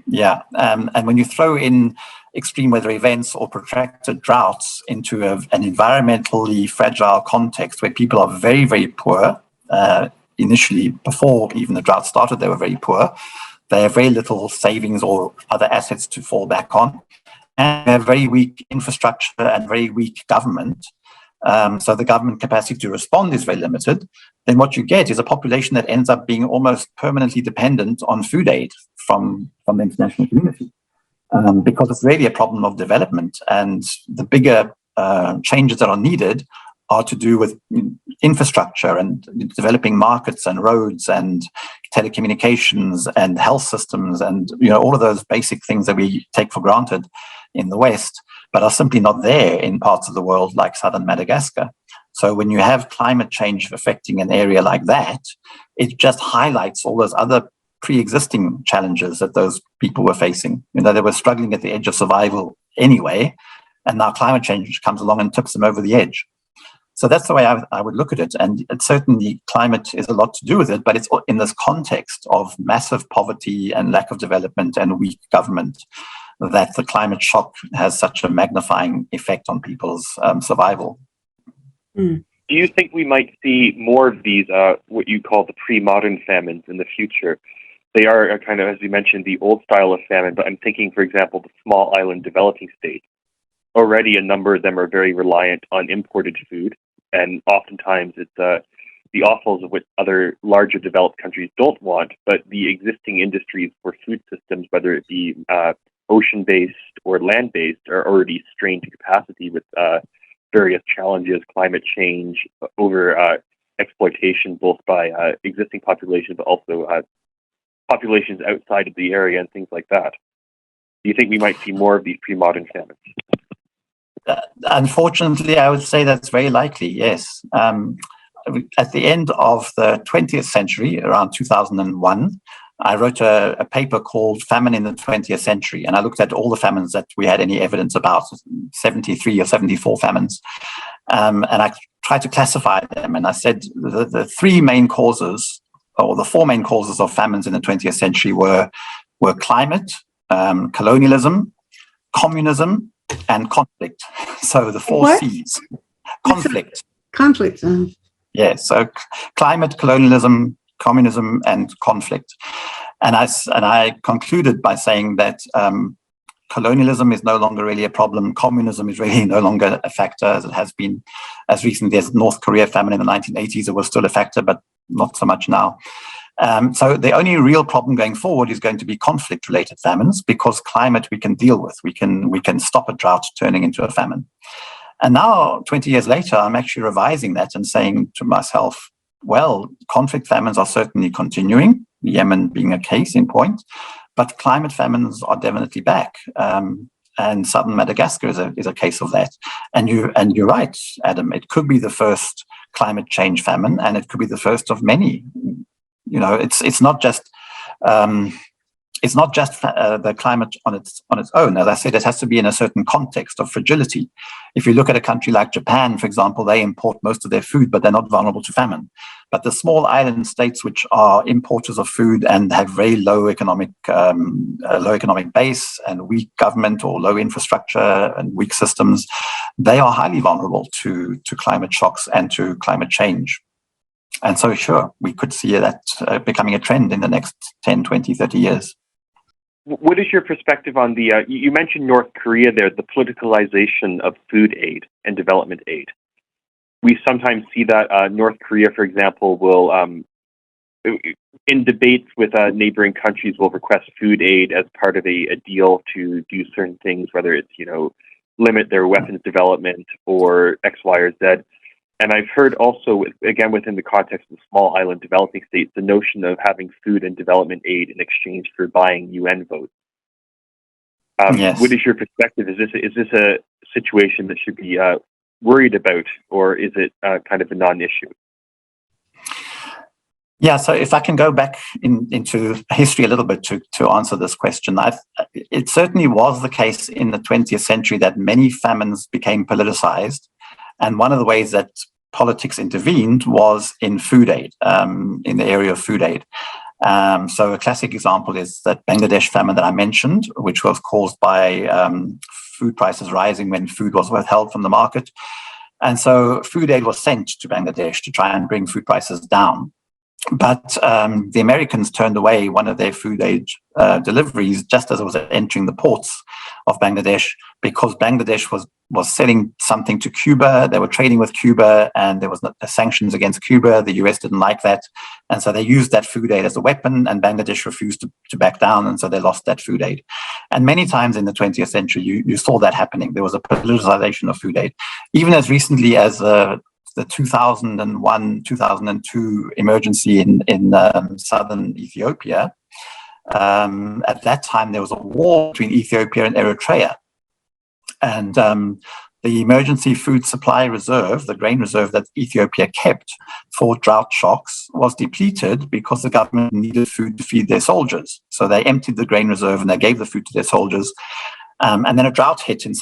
Yeah. And when you throw in extreme weather events or protracted droughts into an environmentally fragile context where people are very, very poor, initially, before even the drought started, they were very poor. They have very little savings or other assets to fall back on. And they have very weak infrastructure and very weak government. So the government capacity to respond is very limited. Then what you get is a population that ends up being almost permanently dependent on food aid from the international community, because it's really a problem of development. And the bigger changes that are needed are to do with infrastructure and developing markets and roads and telecommunications and health systems and all of those basic things that we take for granted in the West, but are simply not there in parts of the world like southern Madagascar. So when you have climate change affecting an area like that, it just highlights all those other pre-existing challenges that those people were facing. They were struggling at the edge of survival anyway, and now climate change comes along and tips them over the edge. So that's the way I would look at it. And certainly climate is a lot to do with it, but it's in this context of massive poverty and lack of development and weak government that the climate shock has such a magnifying effect on people's survival. Do you think we might see more of these, what you call the pre-modern famines in the future? They are kind of, as you mentioned, the old style of famine, but I'm thinking, for example, the small island developing states. Already a number of them are very reliant on imported food, and oftentimes it's the offals of which other larger developed countries don't want, but the existing industries for food systems, whether it be ocean-based or land-based are already strained to capacity with various challenges, climate change, over exploitation, both by existing populations, but also populations outside of the area and things like that. Do you think we might see more of these pre-modern famines? Unfortunately, I would say that's very likely, yes. At the end of the 20th century, around 2001, I wrote a paper called Famine in the 20th Century, and I looked at all the famines that we had any evidence about, 73 or 74 famines, and I tried to classify them. And I said the three main causes, or the four main causes of famines in the 20th century were climate, colonialism, communism, and conflict. So the four What? C's. Conflict. Conflict. Yes. So climate, colonialism, communism, and conflict. And I concluded by saying that colonialism is no longer really a problem. Communism is really no longer a factor, as it has been as recently as North Korea famine in the 1980s. It was still a factor, but not so much now. So the only real problem going forward is going to be conflict-related famines, because climate we can deal with. We can stop a drought turning into a famine. And now, 20 years later, I'm actually revising that and saying to myself, well, conflict famines are certainly continuing, Yemen being a case in point, but climate famines are definitely back. And southern Madagascar is a case of that. And you're right, Adam. It could be the first climate change famine, and it could be the first of many. You know, it's not just the climate on its own. As I said, it has to be in a certain context of fragility. If you look at a country like Japan, for example, they import most of their food, but they're not vulnerable to famine. But the small island states, which are importers of food and have very low economic base and weak government or low infrastructure and weak systems, they are highly vulnerable to climate shocks and to climate change. And so, sure, we could see that becoming a trend in the next 10, 20, 30 years. What is your perspective on the, you mentioned North Korea there, the politicalization of food aid and development aid. We sometimes see that North Korea, for example, will, in debates with neighboring countries, will request food aid as part of a deal to do certain things, whether it's, limit their weapons development or X, Y, or Z. And I've heard also, again, within the context of small island developing states, the notion of having food and development aid in exchange for buying UN votes. Yes. What is your perspective? Is this a situation that should be worried about, or is it kind of a non-issue? Yeah, so if I can go back into history a little bit to answer this question, it certainly was the case in the 20th century that many famines became politicized. And one of the ways that politics intervened was in food aid, in the area of food aid. So a classic example is that Bangladesh famine that I mentioned, which was caused by food prices rising when food was withheld from the market. And so food aid was sent to Bangladesh to try and bring food prices down. But the Americans turned away one of their food aid deliveries just as it was entering the ports of Bangladesh, because Bangladesh was selling something to Cuba. They were trading with Cuba, and there was sanctions against Cuba. The US didn't like that. And so they used that food aid as a weapon, and Bangladesh refused to back down. And so they lost that food aid. And many times in the 20th century, you saw that happening. There was a politicization of food aid. Even as recently as the 2001-2002 emergency in southern Ethiopia. At that time, there was a war between Ethiopia and Eritrea. And the emergency food supply reserve, the grain reserve that Ethiopia kept for drought shocks, was depleted because the government needed food to feed their soldiers. So they emptied the grain reserve and they gave the food to their soldiers. And then a drought hit in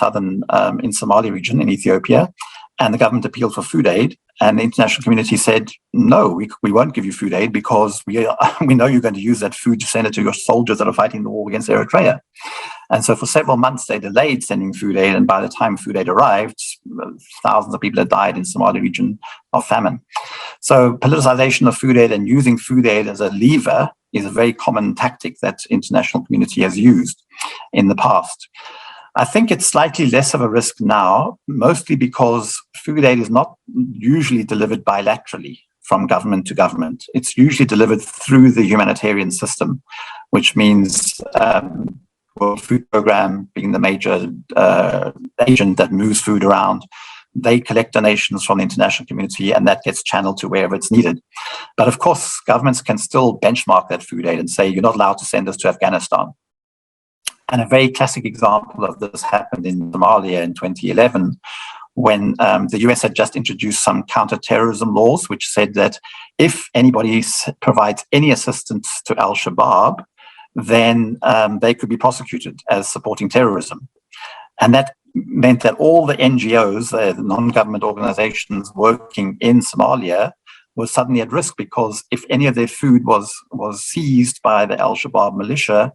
in Somali region in Ethiopia. And the government appealed for food aid, and the international community said, no, we won't give you food aid because we know you're going to use that food to send it to your soldiers that are fighting the war against Eritrea. And so for several months, they delayed sending food aid, and by the time food aid arrived, thousands of people had died in Somali region of famine. So politicization of food aid and using food aid as a lever is a very common tactic that international community has used in the past. I think it's slightly less of a risk now, mostly because food aid is not usually delivered bilaterally from government to government. It's usually delivered through the humanitarian system, which means World Food Program being the major agent that moves food around. They collect donations from the international community, and that gets channeled to wherever it's needed. But of course, governments can still benchmark that food aid and say, you're not allowed to send this to Afghanistan. And a very classic example of this happened in Somalia in 2011, when the US had just introduced some counterterrorism laws, which said that if anybody provides any assistance to al-Shabaab, then they could be prosecuted as supporting terrorism. And that meant that all the NGOs, the non-government organizations working in Somalia, were suddenly at risk, because if any of their food was seized by the al-Shabaab militia,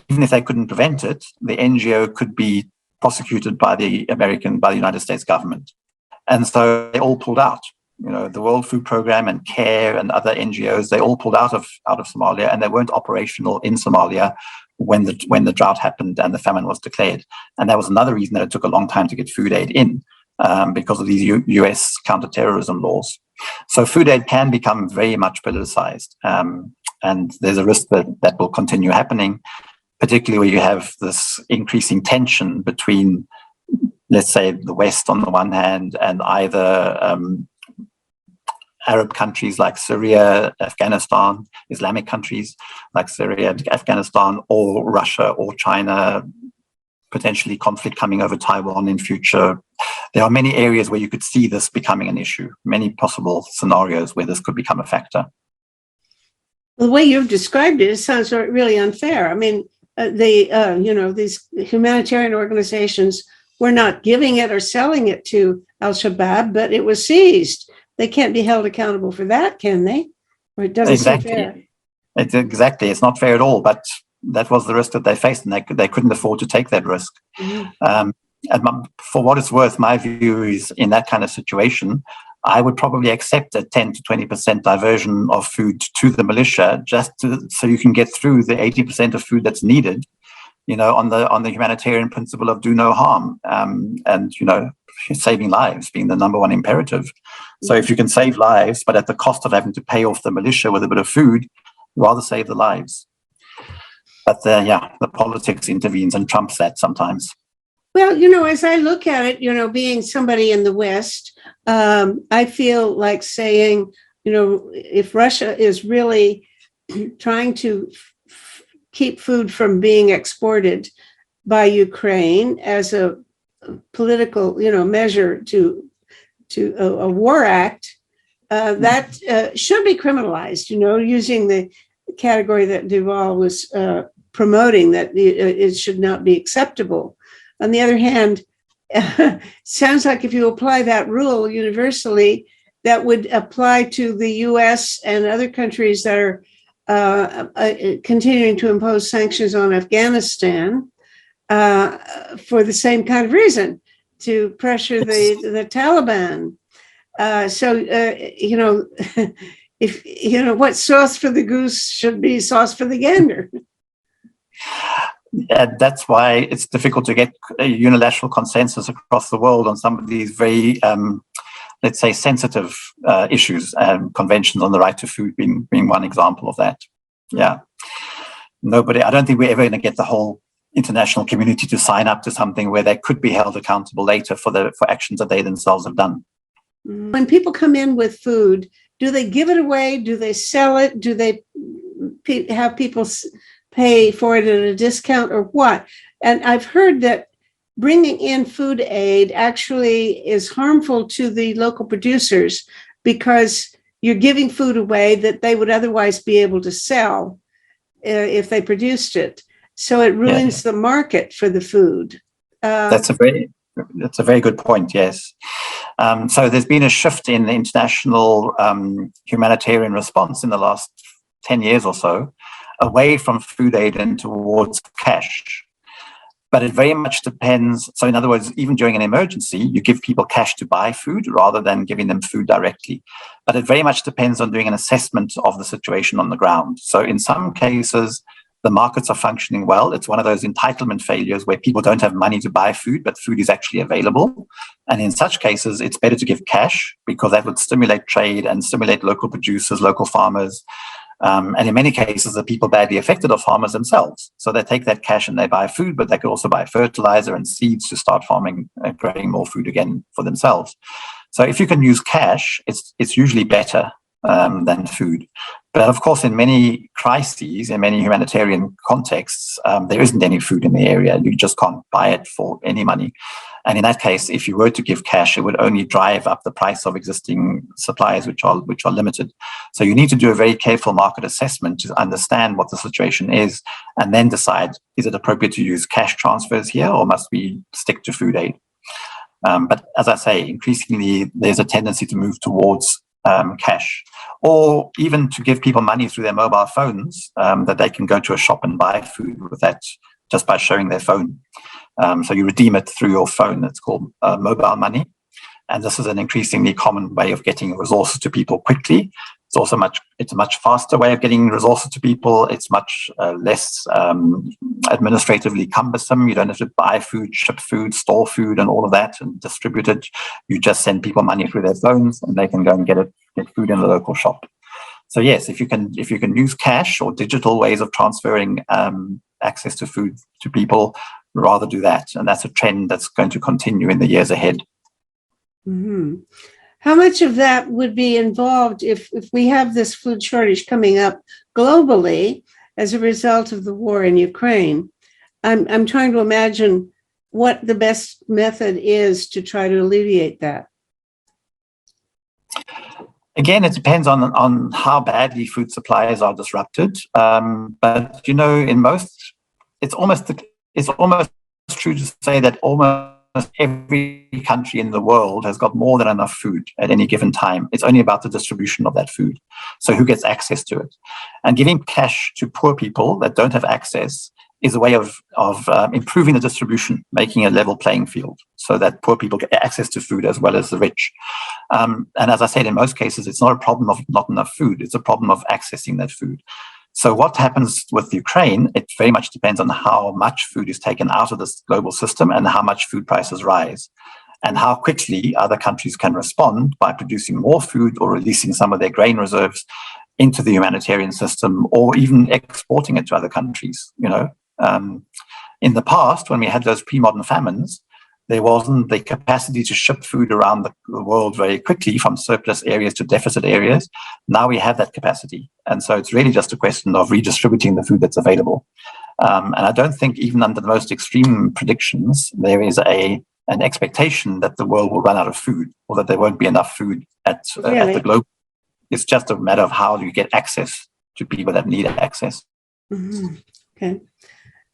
even if they couldn't prevent it, the NGO could be prosecuted by the United States government. And so they all pulled out. The World Food Program and CARE and other NGOs, they all pulled out of Somalia, and they weren't operational in Somalia when the drought happened and the famine was declared. And that was another reason that it took a long time to get food aid in, because of these US counterterrorism laws. So food aid can become very much politicized, and there's a risk that will continue happening, particularly where you have this increasing tension between, let's say, the West on the one hand and either Arab countries like Syria, Afghanistan, Islamic countries like Syria, Afghanistan, or Russia or China, potentially conflict coming over Taiwan in future. There are many areas where you could see this becoming an issue, many possible scenarios where this could become a factor. Well, the way you've described it sounds really unfair. I mean, these humanitarian organizations were not giving it or selling it to al-Shabaab, but it was seized. They can't be held accountable for that, can they? Or it doesn't seem fair. Exactly. It's not fair at all, but that was the risk that they faced, and they couldn't afford to take that risk. Mm-hmm. And for what it's worth, my view is, in that kind of situation, I would probably accept a 10 to 20% diversion of food to the militia, so you can get through the 80% of food that's needed, on the humanitarian principle of do no harm, and saving lives being the number one imperative. So if you can save lives, but at the cost of having to pay off the militia with a bit of food, rather save the lives. But the politics intervenes and trumps that sometimes. Well, as I look at it, being somebody in the West, I feel like saying, if Russia is really trying to keep food from being exported by Ukraine as a political, measure to a war act, that should be criminalized, using the category that Devereaux was promoting, that it should not be acceptable. On the other hand, sounds like if you apply that rule universally, that would apply to the US and other countries that are continuing to impose sanctions on Afghanistan for the same kind of reason, to pressure the Taliban. If what's sauce for the goose should be sauce for the gander. That's why it's difficult to get a unilateral consensus across the world on some of these very, let's say, sensitive issues, conventions on the right to food being one example of that. Yeah. I don't think we're ever going to get the whole international community to sign up to something where they could be held accountable later for actions that they themselves have done. When people come in with food, do they give it away? Do they sell it? Do they have people pay for it at a discount, or what? And I've heard that bringing in food aid actually is harmful to the local producers, because you're giving food away that they would otherwise be able to sell if they produced it. So it ruins the market for the food. That's a very good point. Yes. So there's been a shift in the international humanitarian response in the last 10 years or so, away from food aid and towards cash. But it very much depends. So in other words, even during an emergency, you give people cash to buy food rather than giving them food directly. But it very much depends on doing an assessment of the situation on the ground. So in some cases, the markets are functioning well. It's one of those entitlement failures where people don't have money to buy food, but food is actually available. And in such cases, it's better to give cash, because that would stimulate trade and stimulate local producers, local farmers. And in many cases, the people badly affected are farmers themselves. So they take that cash and they buy food, but they could also buy fertilizer and seeds to start farming and growing more food again for themselves. So if you can use cash, it's usually better than food. But of course, in many crises, in many humanitarian contexts, there isn't any food in the area. You just can't buy it for any money. And in that case, if you were to give cash, it would only drive up the price of existing supplies, which are limited. So you need to do a very careful market assessment to understand what the situation is, and then decide, is it appropriate to use cash transfers here, or must we stick to food aid? But as I say, increasingly, there's a tendency to move towards cash, or even to give people money through their mobile phones, that they can go to a shop and buy food with that just by showing their phone. So you redeem it through your phone. It's called mobile money. And this is an increasingly common way of getting resources to people quickly. It's also it's a much faster way of getting resources to people. It's much less administratively cumbersome. You don't have to buy food, ship food, store food, and all of that, and distribute it. You just send people money through their phones, and they can go and get food in the local shop. So yes, if you can use cash or digital ways of transferring access to food to people, rather do that. And that's a trend that's going to continue in the years ahead. Mm-hmm. How much of that would be involved if we have this food shortage coming up globally as a result of the war in Ukraine? I'm trying to imagine what the best method is to try to alleviate that. Again, it depends on how badly food supplies are disrupted. But in most, it's almost true to say that almost every country in the world has got more than enough food at any given time. It's only about the distribution of that food. So who gets access to it? And giving cash to poor people that don't have access is a way of improving the distribution, making a level playing field so that poor people get access to food as well as the rich. And as I said, in most cases, it's not a problem of not enough food. It's a problem of accessing that food. So what happens with Ukraine, it very much depends on how much food is taken out of this global system and how much food prices rise, and how quickly other countries can respond by producing more food or releasing some of their grain reserves into the humanitarian system, or even exporting it to other countries. In the past, when we had those pre-modern famines, there wasn't the capacity to ship food around the world very quickly from surplus areas to deficit areas. Now we have that capacity. And so it's really just a question of redistributing the food that's available. And I don't think even under the most extreme predictions, there is an expectation that the world will run out of food, or that there won't be enough food at the globe. It's just a matter of how do you get access to people that need access. Mm-hmm. Okay.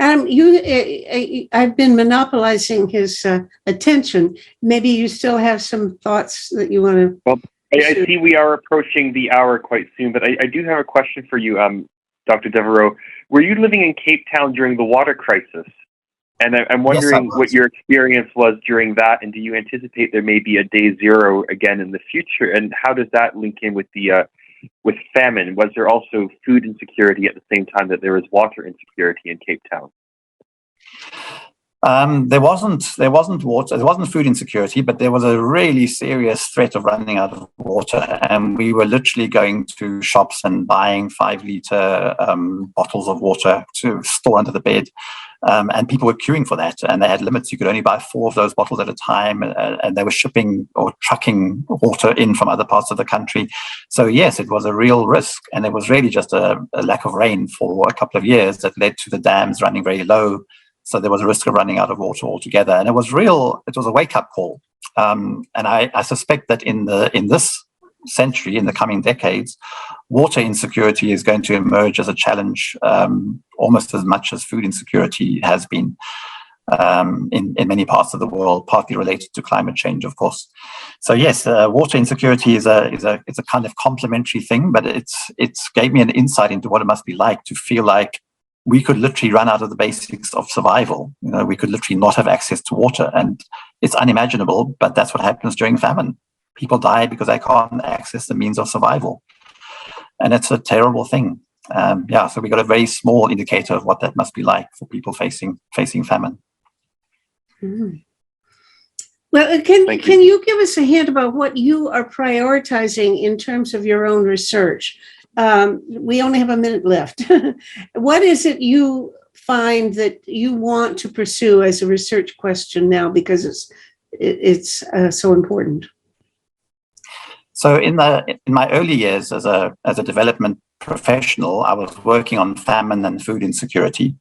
I've been monopolizing his attention. Maybe you still have some thoughts that you want to. Well, I see we are approaching the hour quite soon, but I do have a question for you, Dr. Devereaux. Were you living in Cape Town during the water crisis? And I'm wondering what your experience was during that, and do you anticipate there may be a day zero again in the future? And how does that link in with with famine? Was there also food insecurity at the same time that there was water insecurity in Cape Town? There wasn't water. There wasn't food insecurity, but there was a really serious threat of running out of water, and we were literally going to shops and buying 5-liter bottles of water to store under the bed. And people were queuing for that, and they had limits. You could only buy 4 of those bottles at a time, and they were shipping or trucking water in from other parts of the country. So yes, it was a real risk, and it was really just a lack of rain for a couple of years that led to the dams running very low. So there was a risk of running out of water altogether, and it was a wake-up call. And I suspect that in this century, in the coming decades, water insecurity is going to emerge as a challenge almost as much as food insecurity has been in many parts of the world, partly related to climate change, of course. So yes, water insecurity is a kind of complementary thing, but it's gave me an insight into what it must be like to feel like we could literally run out of the basics of survival. We could literally not have access to water, and it's unimaginable, but that's what happens during famine. People die because they can't access the means of survival. And it's a terrible thing. So we got a very small indicator of what that must be like for people facing famine. Mm-hmm. Well, can you give us a hint about what you are prioritizing in terms of your own research? We only have a minute left. What is it you find that you want to pursue as a research question now, because it's so important? So in my early years as a development professional, I was working on famine and food insecurity.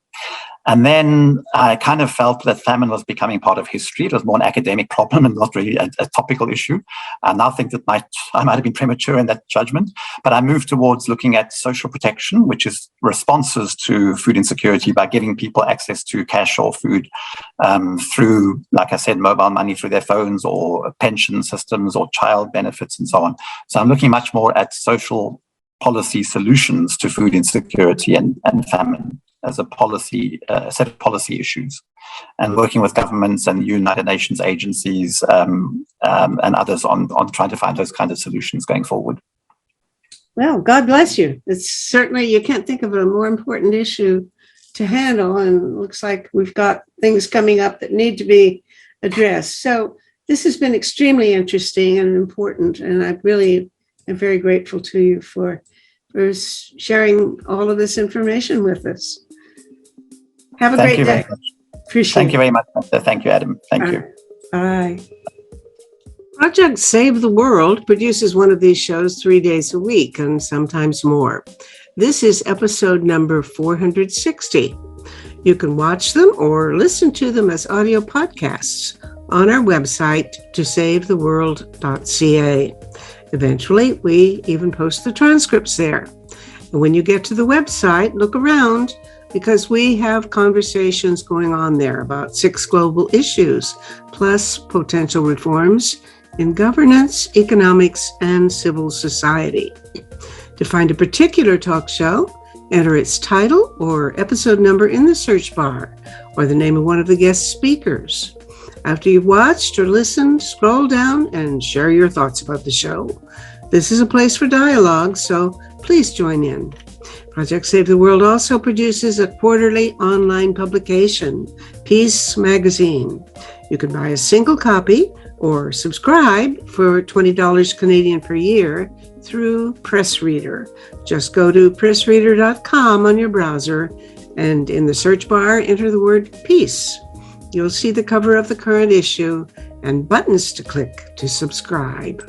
And then I kind of felt that famine was becoming part of history. It was more an academic problem and not really a topical issue. I now think that I might have been premature in that judgment, but I moved towards looking at social protection, which is responses to food insecurity by giving people access to cash or food through, like I said, mobile money through their phones, or pension systems, or child benefits, and so on. So I'm looking much more at social policy solutions to food insecurity and famine as a set of policy issues, and working with governments and United Nations agencies and others on trying to find those kinds of solutions going forward. Well, God bless you. It's certainly, you can't think of a more important issue to handle, and it looks like we've got things coming up that need to be addressed. So this has been extremely interesting and important, and I really am very grateful to you for sharing all of this information with us. Have a great day. Appreciate it. Thank you very much. Thank you, Adam. Thank you. Bye. Project Save the World produces one of these shows 3 days a week, and sometimes more. This is episode number 460. You can watch them or listen to them as audio podcasts on our website, tosavetheworld.ca. Eventually, we even post the transcripts there. And when you get to the website, look around, because we have conversations going on there about 6 global issues, plus potential reforms in governance, economics, and civil society. To find a particular talk show, enter its title or episode number in the search bar, or the name of one of the guest speakers. After you've watched or listened, scroll down and share your thoughts about the show. This is a place for dialogue, so please join in. Project Save the World also produces a quarterly online publication, Peace Magazine. You can buy a single copy or subscribe for $20 Canadian per year through PressReader. Just go to pressreader.com on your browser, and in the search bar, enter the word peace. You'll see the cover of the current issue and buttons to click to subscribe.